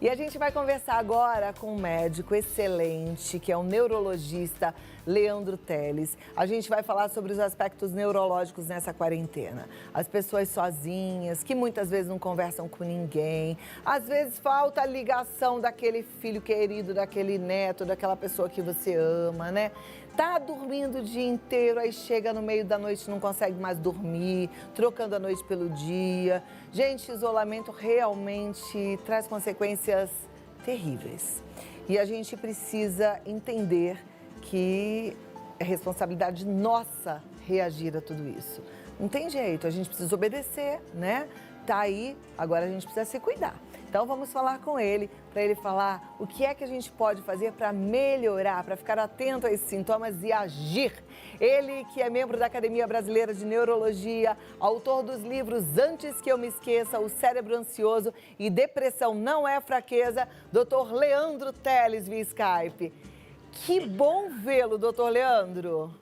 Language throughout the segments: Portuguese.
E a gente vai conversar agora com um médico excelente, que é o neurologista Leandro Teles. A gente vai falar sobre os aspectos neurológicos nessa quarentena. As pessoas sozinhas, que muitas vezes não conversam com ninguém. Às vezes falta a ligação daquele filho querido, daquele neto, daquela pessoa que você ama, né? Tá dormindo o dia inteiro, aí chega no meio da noite e não consegue mais dormir, trocando a noite pelo dia. Gente, isolamento realmente traz consequências terríveis. E a gente precisa entender que é responsabilidade nossa reagir a tudo isso. Não tem jeito, a gente precisa obedecer, né? Tá aí, agora a gente precisa se cuidar. Então vamos falar com ele, para ele falar o que é que a gente pode fazer para melhorar, para ficar atento a esses sintomas e agir. Ele que é membro da Academia Brasileira de Neurologia, autor dos livros Antes que eu me esqueça, O Cérebro Ansioso e Depressão não é fraqueza, Dr. Leandro Teles via Skype. Que bom vê-lo, Dr. Leandro.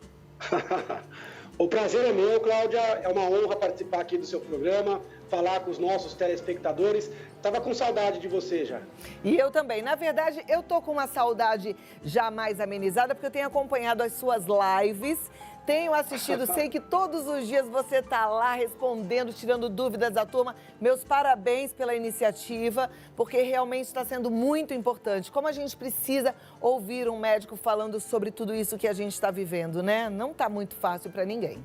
O prazer é meu, Cláudia, é uma honra participar aqui do seu programa, falar com os nossos telespectadores. Tava com saudade de você já. E eu também. Na verdade, eu tô com uma saudade já mais amenizada, porque eu tenho acompanhado as suas lives, tenho assistido, sei que todos os dias você tá lá respondendo, tirando dúvidas da turma. Meus parabéns pela iniciativa, porque realmente está sendo muito importante. Como a gente precisa ouvir um médico falando sobre tudo isso que a gente está vivendo, né? Não tá muito fácil para ninguém.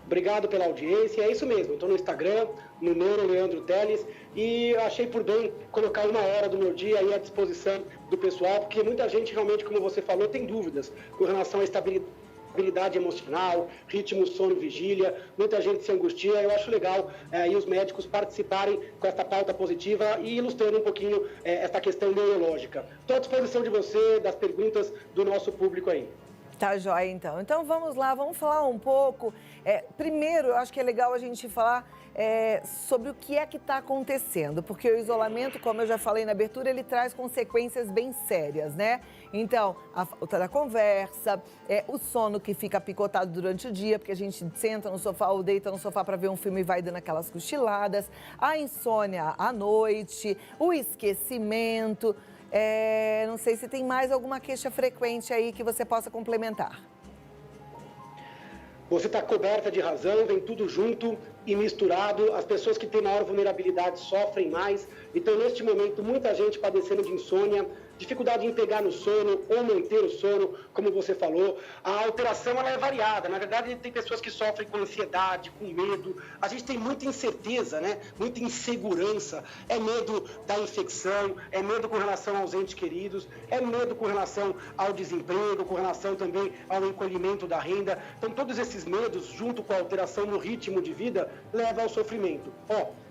Obrigado pela audiência, é isso mesmo, estou no Instagram, no Neuro Leandro Teles, e achei por bem colocar uma hora do meu dia aí à disposição do pessoal, porque muita gente realmente, como você falou, tem dúvidas com relação à estabilidade emocional, ritmo, sono, vigília, muita gente se angustia. Eu acho legal e os médicos participarem com essa pauta positiva e ilustrando um pouquinho essa questão neurológica. Estou à disposição de você, das perguntas do nosso público aí. Tá joia, então. Então vamos lá, vamos falar um pouco. Primeiro, eu acho que é legal a gente falar sobre o que é que está acontecendo, porque o isolamento, como eu já falei na abertura, ele traz consequências bem sérias, né? Então, a falta da conversa, o sono que fica picotado durante o dia, porque a gente senta no sofá ou deita no sofá para ver um filme e vai dando aquelas cochiladas, a insônia à noite, o esquecimento. Não sei se tem mais alguma queixa frequente aí que você possa complementar. Você está coberta de razão, vem tudo junto e misturado. As pessoas que têm maior vulnerabilidade sofrem mais. Então, neste momento, muita gente padecendo de insônia, dificuldade em pegar no sono ou manter o sono, como você falou. A alteração ela é variada. Na verdade, tem pessoas que sofrem com ansiedade, com medo. A gente tem muita incerteza, né? Muita insegurança. É medo da infecção, é medo com relação aos entes queridos, é medo com relação ao desemprego, com relação também ao encolhimento da renda. Então, todos esses medos, junto com a alteração no ritmo de vida, levam ao sofrimento.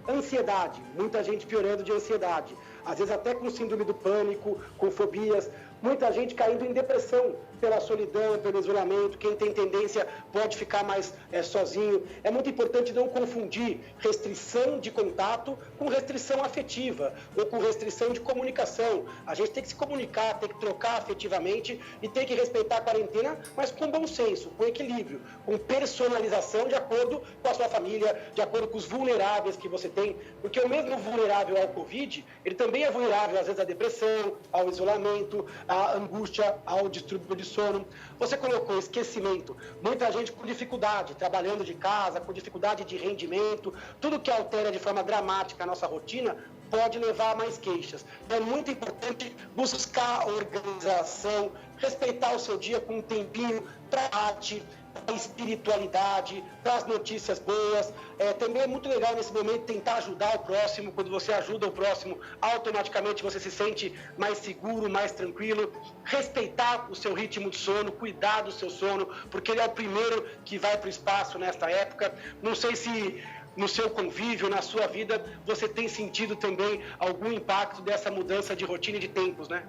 Ansiedade, muita gente piorando de ansiedade, às vezes até com síndrome do pânico, com fobias, muita gente caindo em depressão pela solidão, pelo isolamento. Quem tem tendência pode ficar mais sozinho. É muito importante não confundir restrição de contato com restrição afetiva ou com restrição de comunicação. A gente tem que se comunicar, tem que trocar afetivamente e tem que respeitar a quarentena, mas com bom senso, com equilíbrio, com personalização de acordo com a sua família, de acordo com os vulneráveis que você tem, porque o mesmo vulnerável ao Covid, ele também é vulnerável às vezes à depressão, ao isolamento, à angústia, ao distúrbio de sono. Você colocou esquecimento, muita gente com dificuldade, trabalhando de casa, com dificuldade de rendimento, tudo que altera de forma dramática a nossa rotina pode levar a mais queixas. Então é muito importante buscar organização, respeitar o seu dia com um tempinho para a arte, para a espiritualidade, para as notícias boas. Também é muito legal nesse momento tentar ajudar o próximo. Quando você ajuda o próximo, automaticamente você se sente mais seguro, mais tranquilo. Respeitar o seu ritmo de sono, cuidar do seu sono, porque ele é o primeiro que vai para o espaço nesta época. Não sei se no seu convívio, na sua vida, você tem sentido também algum impacto dessa mudança de rotina e de tempos, né?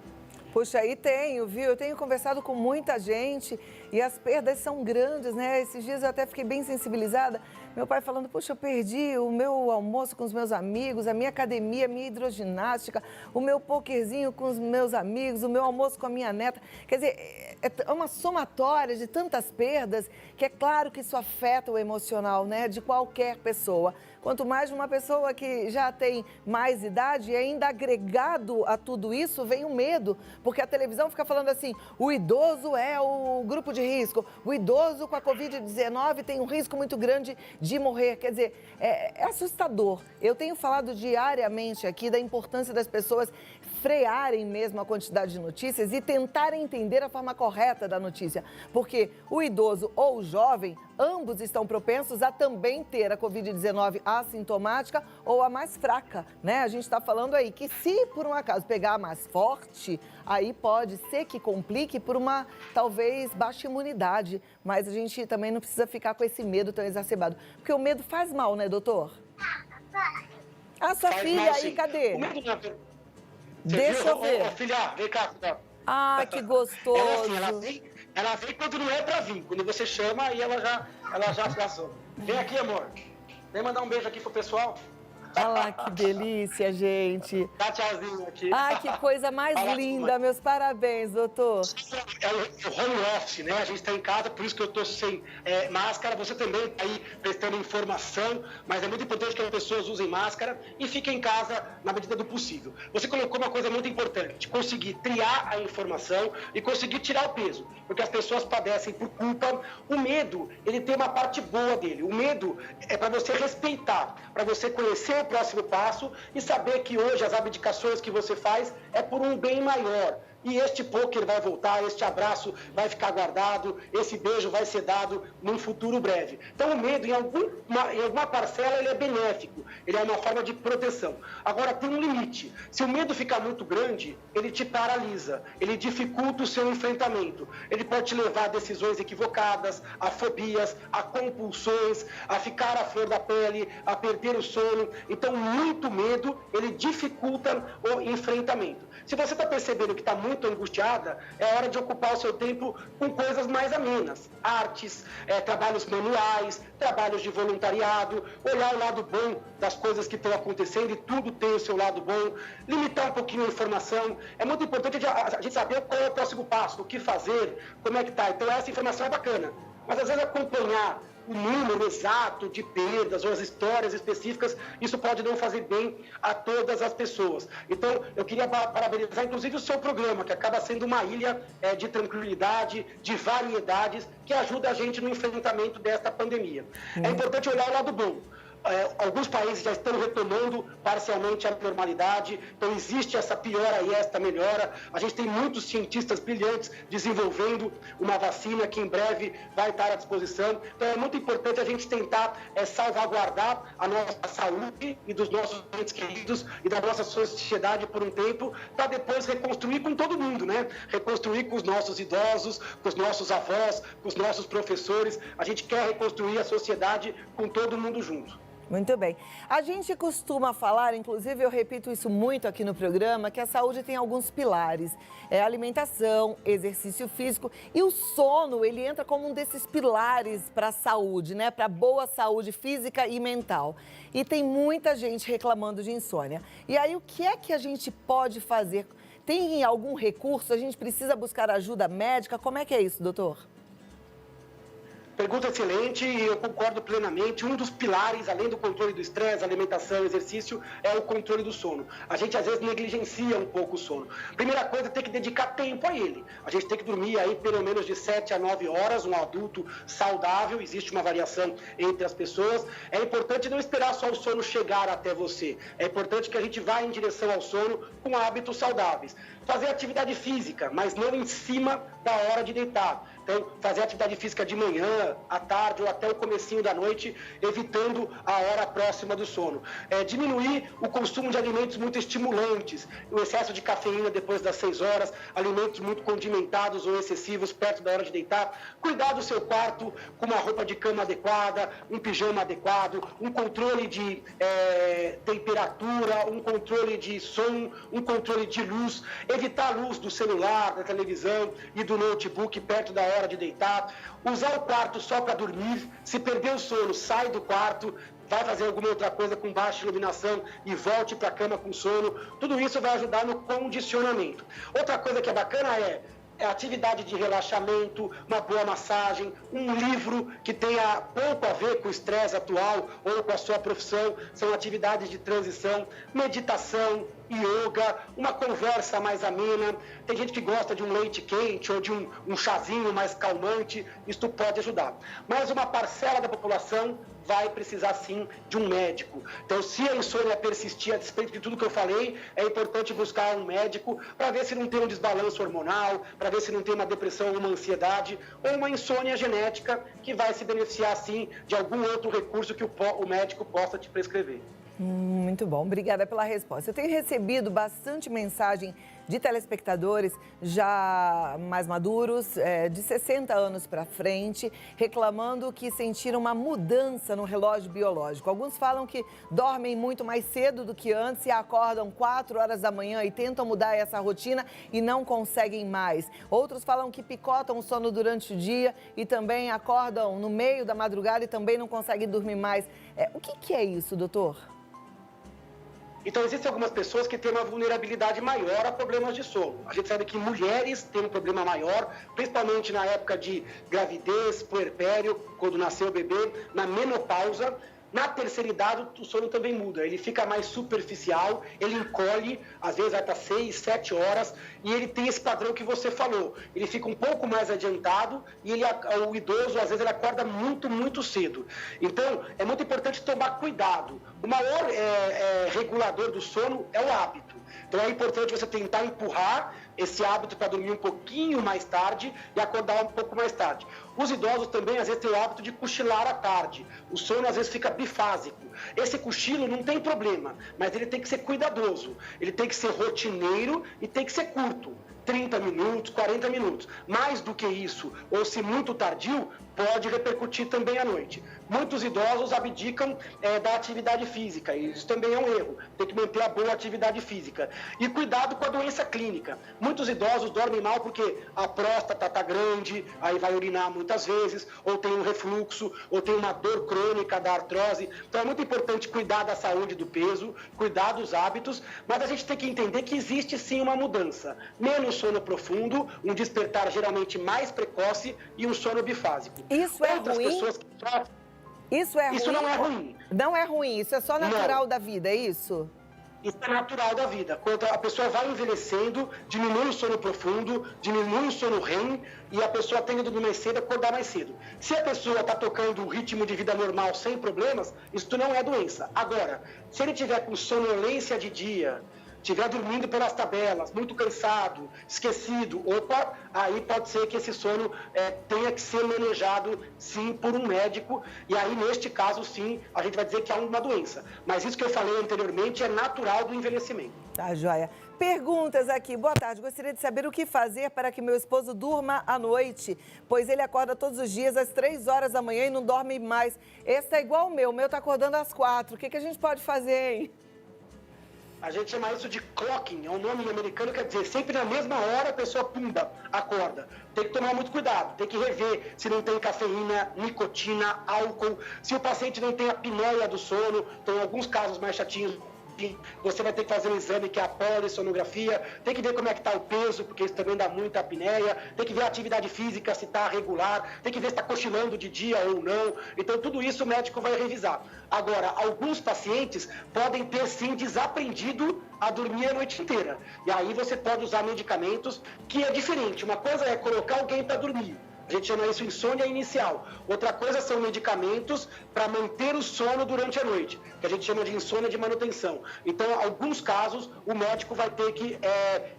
Puxa, aí tenho, viu? Eu tenho conversado com muita gente e as perdas são grandes, né? Esses dias eu até fiquei bem sensibilizada. Meu pai falando, puxa, eu perdi o meu almoço com os meus amigos, a minha academia, a minha hidroginástica, o meu pokerzinho com os meus amigos, o meu almoço com a minha neta. Quer dizer, é uma somatória de tantas perdas que é claro que isso afeta o emocional, né? De qualquer pessoa. quanto mais uma pessoa que já tem mais idade, e ainda agregado a tudo isso vem o medo, porque a televisão fica falando assim, o idoso é o grupo de risco, o idoso com a Covid-19 tem um risco muito grande de morrer. Quer dizer, é assustador. Eu tenho falado diariamente aqui da importância das pessoas frearem mesmo a quantidade de notícias e tentarem entender a forma correta da notícia, porque o idoso ou o jovem, ambos estão propensos a também ter a Covid-19 assintomática ou a mais fraca, né? A gente está falando aí que se por um acaso pegar a mais forte, aí pode ser que complique por uma, talvez, baixa imunidade, mas a gente também não precisa ficar com esse medo tão exacerbado, porque o medo faz mal, né, doutor? A sua filha mal, aí, sim. cadê? O medo Deixa eu ver. Filha, vem cá. Ah, que gostoso. Ela vem quando não é pra vir. Quando você chama, aí ela já abraçou. Vem aqui, amor. Vem mandar um beijo aqui pro pessoal. Olha lá, que delícia, gente. Dá tchauzinho aqui. Ai, que coisa mais linda. Meus parabéns, doutor. É o home office, né? A gente está em casa, por isso que eu estou sem máscara. Você também está aí prestando informação, mas é muito importante que as pessoas usem máscara e fiquem em casa na medida do possível. Você colocou uma coisa muito importante, conseguir triar a informação e conseguir tirar o peso, porque as pessoas padecem por culpa. O medo, ele tem uma parte boa dele. O medo é para você respeitar, para você conhecer o próximo passo e saber que hoje as abdicações que você faz é por um bem maior. E este pôquer vai voltar, este abraço vai ficar guardado, esse beijo vai ser dado num futuro breve. Então o medo, em alguma parcela, ele é benéfico, ele é uma forma de proteção. Agora tem um limite. Se o medo ficar muito grande, ele te paralisa, ele dificulta o seu enfrentamento. Ele pode te levar a decisões equivocadas, a fobias, a compulsões, a ficar à flor da pele, a perder o sono. Então muito medo, ele dificulta o enfrentamento. Se você está percebendo que está muito angustiada, é hora de ocupar o seu tempo com coisas mais amenas. Artes, trabalhos manuais, trabalhos de voluntariado, olhar o lado bom das coisas que estão acontecendo e tudo tem o seu lado bom, limitar um pouquinho a informação. É muito importante a gente saber qual é o próximo passo, o que fazer, como é que está. Então essa informação é bacana, mas às vezes acompanhar o número exato de perdas ou as histórias específicas, isso pode não fazer bem a todas as pessoas. Então, eu queria parabenizar, inclusive, o seu programa, que acaba sendo uma ilha de tranquilidade, de variedades, que ajuda a gente no enfrentamento desta pandemia. É importante olhar o lado bom. Alguns países já estão retomando parcialmente a normalidade, então existe essa piora e esta melhora. A gente tem muitos cientistas brilhantes desenvolvendo uma vacina que em breve vai estar à disposição. Então é muito importante a gente tentar salvaguardar a nossa saúde e dos nossos entes queridos e da nossa sociedade por um tempo, para depois reconstruir com todo mundo, né? Reconstruir com os nossos idosos, com os nossos avós, com os nossos professores. A gente quer reconstruir a sociedade com todo mundo junto. Muito bem. A gente costuma falar, inclusive eu repito isso muito aqui no programa, que a saúde tem alguns pilares. É alimentação, exercício físico e o sono, ele entra como um desses pilares para a saúde, né? Para boa saúde física e mental. E tem muita gente reclamando de insônia. E aí, o que é que a gente pode fazer? Tem algum recurso? A gente precisa buscar ajuda médica? Como é que é isso, doutor? Pergunta excelente e eu concordo plenamente. Um dos pilares, além do controle do estresse, alimentação, exercício, é o controle do sono. A gente, às vezes, negligencia um pouco o sono. Primeira coisa, tem que dedicar tempo a ele. A gente tem que dormir aí pelo menos de 7 a 9 horas, um adulto saudável. Existe uma variação entre as pessoas. É importante não esperar só o sono chegar até você. É importante que a gente vá em direção ao sono com hábitos saudáveis. Fazer atividade física, mas não em cima da hora de deitar. Então, fazer atividade física de manhã, à tarde ou até o comecinho da noite, evitando a hora próxima do sono. Diminuir o consumo de alimentos muito estimulantes, o excesso de cafeína depois das 6 horas, alimentos muito condimentados ou excessivos perto da hora de deitar. Cuidar do seu quarto com uma roupa de cama adequada, um pijama adequado, um controle de temperatura, um controle de som, um controle de luz. Evitar a luz do celular, da televisão e do notebook perto da hora de deitar, usar o quarto só para dormir, se perder o sono, sai do quarto, vai fazer alguma outra coisa com baixa iluminação e volte para a cama com sono. Tudo isso vai ajudar no condicionamento. Outra coisa que é bacana é atividade de relaxamento, uma boa massagem, um livro que tenha pouco a ver com o estresse atual ou com a sua profissão, são atividades de transição, meditação, yoga, uma conversa mais amena. Tem gente que gosta de um leite quente ou de um chazinho mais calmante, isso pode ajudar. Mas uma parcela da população vai precisar sim de um médico. Então, se a insônia persistir a despeito de tudo que eu falei, é importante buscar um médico para ver se não tem um desbalanço hormonal, para ver se não tem uma depressão ou uma ansiedade, ou uma insônia genética que vai se beneficiar sim de algum outro recurso que o médico possa te prescrever. Muito bom, obrigada pela resposta. Eu tenho recebido bastante mensagem de telespectadores já mais maduros, de 60 anos para frente, reclamando que sentiram uma mudança no relógio biológico. Alguns falam que dormem muito mais cedo do que antes e acordam 4 horas da manhã e tentam mudar essa rotina e não conseguem mais. Outros falam que picotam o sono durante o dia e também acordam no meio da madrugada e também não conseguem dormir mais. O que é isso, doutor? Então, existem algumas pessoas que têm uma vulnerabilidade maior a problemas de sono. A gente sabe que mulheres têm um problema maior, principalmente na época de gravidez, puerpério, quando nasceu o bebê, na menopausa. Na terceira idade, o sono também muda, ele fica mais superficial, ele encolhe, às vezes vai estar 6, 7 horas, e ele tem esse padrão que você falou. Ele fica um pouco mais adiantado e o idoso, às vezes, ele acorda muito, muito cedo. Então, é muito importante tomar cuidado. O maior regulador do sono é o hábito. Então, é importante você tentar empurrar esse hábito para dormir um pouquinho mais tarde e acordar um pouco mais tarde. Os idosos também, às vezes, têm o hábito de cochilar à tarde. O sono, às vezes, fica bifásico. Esse cochilo não tem problema, mas ele tem que ser cuidadoso. Ele tem que ser rotineiro e tem que ser curto. 30 minutos, 40 minutos. Mais do que isso, ou se muito tardio, pode repercutir também à noite. Muitos idosos abdicam da atividade física, e isso também é um erro. Tem que manter a boa atividade física. E cuidado com a doença clínica. Muitos idosos dormem mal porque a próstata está grande, aí vai urinar muitas vezes, ou tem um refluxo, ou tem uma dor crônica da artrose. Então é muito importante cuidar da saúde do peso, cuidar dos hábitos, mas a gente tem que entender que existe sim uma mudança. Menos sono profundo, um despertar geralmente mais precoce e um sono bifásico. Isso é Outras ruim? Pessoas que... Isso é ruim? Isso não é ruim. Não é ruim, isso é só natural Não. da vida, é isso? Isso é natural da vida. Quando a pessoa vai envelhecendo, diminui o sono profundo, diminui o sono REM e a pessoa tende a dormir mais cedo, acordar mais cedo. Se a pessoa está tocando um ritmo de vida normal sem problemas, isso não é doença. Agora, se ele tiver com sonolência de dia, estiver dormindo pelas tabelas, muito cansado, esquecido, opa, aí pode ser que esse sono tenha que ser manejado, sim, por um médico. E aí, neste caso, sim, a gente vai dizer que há uma doença. Mas isso que eu falei anteriormente é natural do envelhecimento. Tá, joia. Perguntas aqui. Boa tarde. Gostaria de saber o que fazer para que meu esposo durma à noite, pois ele acorda todos os dias às 3 horas da manhã e não dorme mais. Esse tá igual o meu tá acordando às 4. O que a gente pode fazer, hein? A gente chama isso de clocking, é um nome americano, quer dizer, sempre na mesma hora a pessoa, pumba, acorda. Tem que tomar muito cuidado, tem que rever se não tem cafeína, nicotina, álcool, se o paciente não tem apneia do sono, então em alguns casos mais chatinhos, você vai ter que fazer um exame que é a polissonografia, tem que ver como é que está o peso, porque isso também dá muita apneia, tem que ver a atividade física, se está regular, tem que ver se está cochilando de dia ou não. Então tudo isso o médico vai revisar. Agora, alguns pacientes podem ter sim desaprendido a dormir a noite inteira. E aí você pode usar medicamentos que é diferente. Uma coisa é colocar alguém para dormir. A gente chama isso insônia inicial. Outra coisa são medicamentos para manter o sono durante a noite, que a gente chama de insônia de manutenção. Então, em alguns casos, o médico vai ter que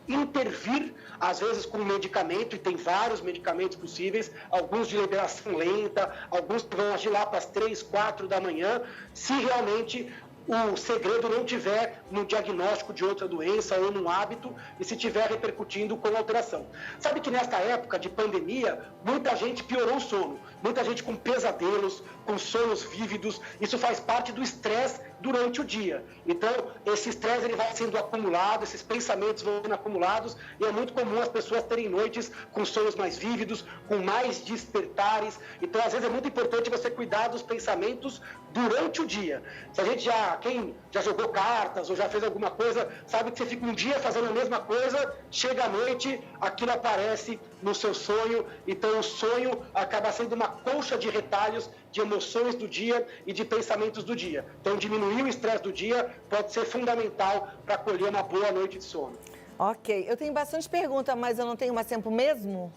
intervir, às vezes com medicamento, e tem vários medicamentos possíveis, alguns de liberação lenta, alguns que vão agir lá para as 3, 4 da manhã, se realmente o segredo não tiver no diagnóstico de outra doença ou num hábito e se tiver repercutindo com alteração. Sabe que nesta época de pandemia, muita gente piorou o sono, muita gente com pesadelos, com sonos vívidos, isso faz parte do estresse durante o dia. Então, esse estresse ele vai sendo acumulado, esses pensamentos vão sendo acumulados e é muito comum as pessoas terem noites com sonhos mais vívidos, com mais despertares. Então, às vezes é muito importante você cuidar dos pensamentos durante o dia. Se a gente já quem já jogou cartas ou já fez alguma coisa, sabe que você fica um dia fazendo a mesma coisa, chega à noite, aquilo aparece no seu sonho, então o sonho acaba sendo uma colcha de retalhos de emoções do dia e de pensamentos do dia. Então diminuir o estresse do dia pode ser fundamental para colher uma boa noite de sono. Ok, eu tenho bastante perguntas, mas eu não tenho mais tempo mesmo?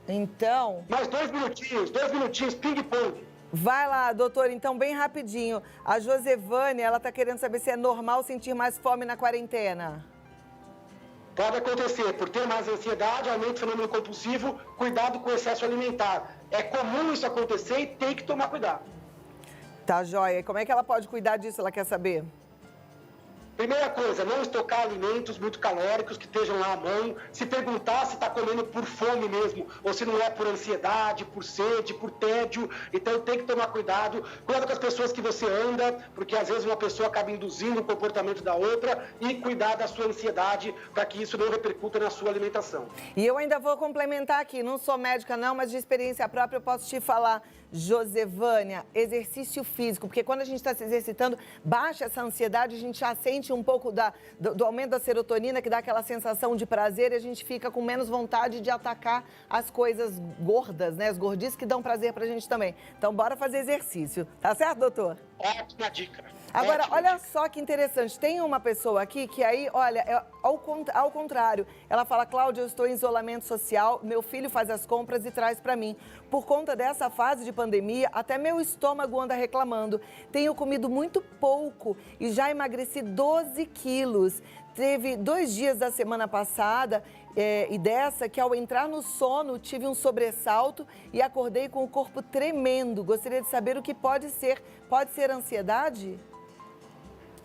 Então... Mais 2 minutinhos, ping-pong. Vai lá, doutor, então bem rapidinho. A Josevânia, ela tá querendo saber se é normal sentir mais fome na quarentena. Pode acontecer, por ter mais ansiedade, aumento do fenômeno compulsivo, cuidado com o excesso alimentar. É comum isso acontecer e tem que tomar cuidado. Tá, joia. Como é que ela pode cuidar disso? Ela quer saber. Primeira coisa, não estocar alimentos muito calóricos que estejam lá à mão. Se perguntar se está comendo por fome mesmo, ou se não é por ansiedade, por sede, por tédio. Então tem que tomar cuidado. Cuidado com as pessoas que você anda, porque às vezes uma pessoa acaba induzindo o comportamento da outra. E cuidar da sua ansiedade para que isso não repercuta na sua alimentação. E eu ainda vou complementar aqui, não sou médica não, mas de experiência própria eu posso te falar, Josevânia, exercício físico, porque quando a gente está se exercitando, baixa essa ansiedade, a gente já sente um pouco do aumento da serotonina, que dá aquela sensação de prazer, e a gente fica com menos vontade de atacar as coisas gordas, né? As gordices que dão prazer pra gente também. Então, bora fazer exercício. Tá certo, doutor? Ótima dica. Agora, Ótima olha dica. só que interessante. Tem uma pessoa aqui que aí, olha, ao contrário. Ela fala, Cláudia, eu estou em isolamento social, meu filho faz as compras e traz para mim. Por conta dessa fase de pandemia, até meu estômago anda reclamando. Tenho comido muito pouco e já emagreci 12 quilos. Teve 2 dias da semana passada e dessa que ao entrar no sono tive um sobressalto e acordei com o corpo tremendo. Gostaria de saber o que pode ser. Pode ser ansiedade?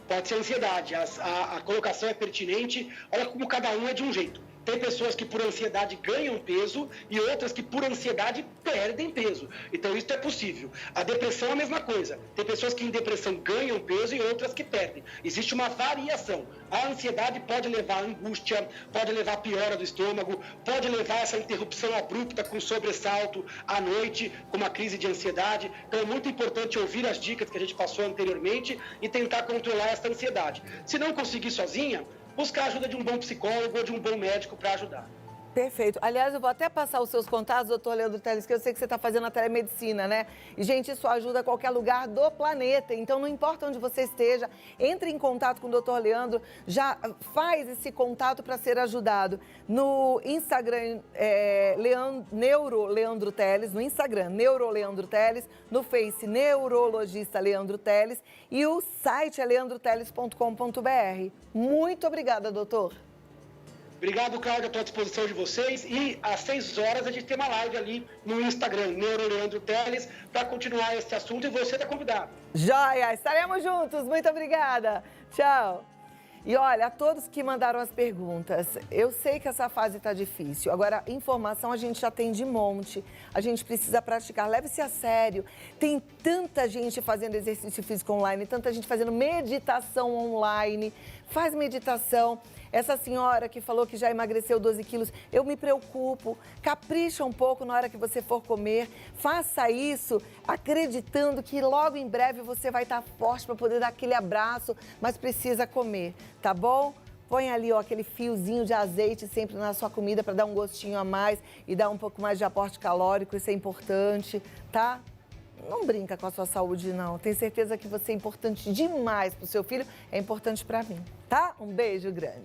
Pode ser ansiedade. A colocação é pertinente. Olha como cada um é de um jeito. Tem pessoas que por ansiedade ganham peso e outras que por ansiedade perdem peso. Então isso é possível. A depressão é a mesma coisa. Tem pessoas que em depressão ganham peso e outras que perdem. Existe uma variação. A ansiedade pode levar à angústia, pode levar à piora do estômago, pode levar a essa interrupção abrupta com sobressalto à noite, com uma crise de ansiedade. Então é muito importante ouvir as dicas que a gente passou anteriormente e tentar controlar essa ansiedade. Se não conseguir sozinha, buscar a ajuda de um bom psicólogo ou de um bom médico para ajudar. Perfeito. Aliás, eu vou até passar os seus contatos, doutor Leandro Teles, que eu sei que você está fazendo a telemedicina, né? E, gente, isso ajuda a qualquer lugar do planeta. Então, não importa onde você esteja, entre em contato com o doutor Leandro, já faz esse contato para ser ajudado. No Instagram, Neuro Leandro Teles, no Instagram, Neuro Leandro Teles, no Face, Neurologista Leandro Teles, e o site é leandroteles.com.br. Muito obrigada, doutor. Obrigado, Cláudia, estou à disposição de vocês. E às 6 horas a gente tem uma live ali no Instagram, Neuro Leandro Teles, para continuar esse assunto e você está convidado. Joia, estaremos juntos. Muito obrigada. Tchau. E olha, a todos que mandaram as perguntas, eu sei que essa fase está difícil. Agora, informação a gente já tem de monte. A gente precisa praticar. Leve-se a sério. Tem tanta gente fazendo exercício físico online, tanta gente fazendo meditação online. Faz meditação. Essa senhora que falou que já emagreceu 12 quilos, eu me preocupo. Capricha um pouco na hora que você for comer. Faça isso acreditando que logo em breve você vai estar forte para poder dar aquele abraço, mas precisa comer, tá bom? Põe ali ó, aquele fiozinho de azeite sempre na sua comida para dar um gostinho a mais e dar um pouco mais de aporte calórico, isso é importante, tá? Não brinca com a sua saúde, não. Tenho certeza que você é importante demais para o seu filho, é importante para mim, tá? Um beijo grande.